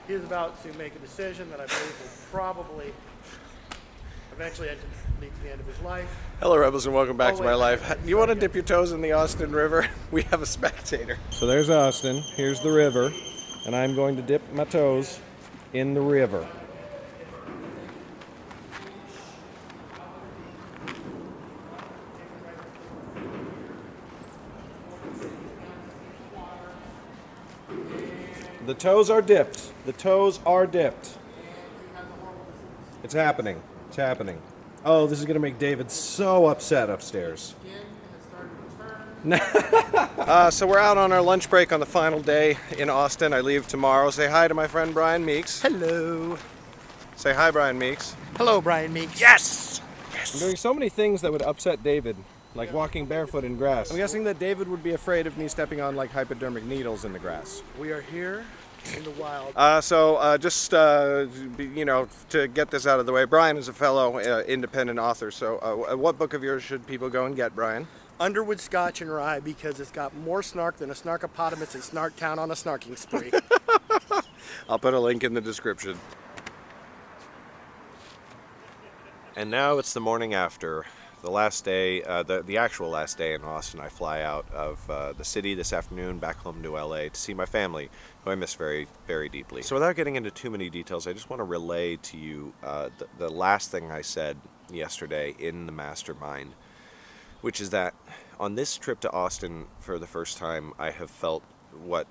He is about to make a decision that I believe will probably eventually lead to the end of his life. Hello, Rebels, and welcome back to my life. Wait, You want to dip your toes in the Austin River? We have a spectator. So there's Austin. Here's the river, and I'm going to dip my toes in the river. The toes are dipped. The toes are dipped. It's happening. It's happening. Oh, this is going to make David so upset upstairs. So we're out on our lunch break on the final day in Austin. I leave tomorrow. Say hi to my friend Brian Meeks. Hello. Say hi, Brian Meeks. Hello, Brian Meeks. Yes! I'm doing so many things that would upset David, like walking barefoot in grass. I'm guessing that David would be afraid of me stepping on like hypodermic needles in the grass. We are here in the wild. You know, to get this out of the way, Brian is a fellow independent author. So what book of yours should people go and get, Brian? Underwood Scotch and Rye, because it's got more snark than a snarkopotamus in Snarktown on a snarking spree. I'll put a link in the description. And now it's the morning after. The last day, the actual last day in Austin. I fly out of the city this afternoon back home to LA to see my family, who I miss very, very deeply. So without getting into too many details, I just want to relay to you the last thing I said yesterday in the mastermind, which is that on this trip to Austin for the first time, I have felt what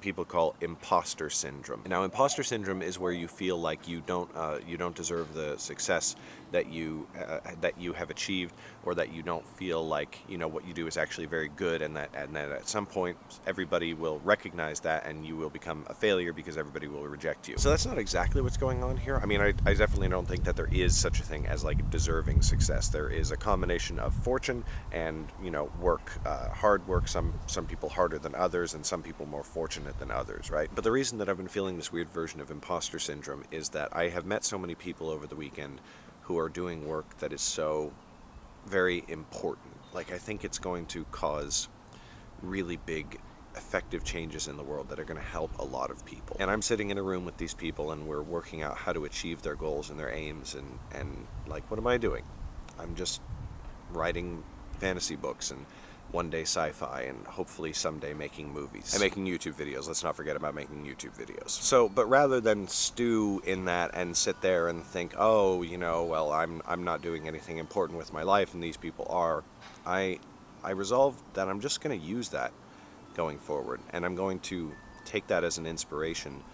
people call imposter syndrome. Now, imposter syndrome is where you feel like you don't deserve the success that you have achieved, or that you don't feel like what you do is actually very good, and that at some point everybody will recognize that and you will become a failure because everybody will reject you. So that's not exactly what's going on here. I mean, I definitely don't think that there is such a thing as like deserving success. There is a combination of fortune and work, hard work. Some people harder than others, and some people more fortunate than others, right? But the reason that I've been feeling this weird version of imposter syndrome is that I have met so many people over the weekend who are doing work that is so very important. Like, I think it's going to cause really big, effective changes in the world that are going to help a lot of people. And I'm sitting in a room with these people, and we're working out how to achieve their goals and their aims, and like, what am I doing? I'm just writing fantasy books, and one day sci-fi, and hopefully someday making movies and making YouTube videos. Let's not forget about making YouTube videos. So, but rather than stew in that and sit there and think, oh, well, I'm not doing anything important with my life and these people are, I resolved that I'm just going to use that going forward, and I'm going to take that as an inspiration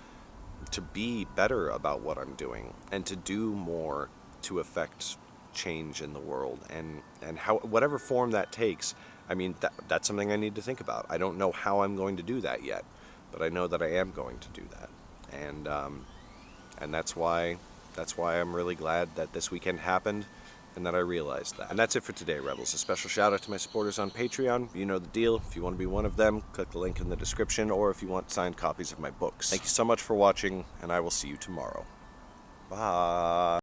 to be better about what I'm doing and to do more to affect change in the world, and how, whatever form that takes. I mean, that's something I need to think about. I don't know how I'm going to do that yet, but I know that I am going to do that, and that's why I'm really glad that this weekend happened, and that I realized that. And that's it for today, Rebels. A special shout out to my supporters on Patreon. You know the deal. If you want to be one of them, click the link in the description, or if you want signed copies of my books. Thank you so much for watching, and I will see you tomorrow. Bye.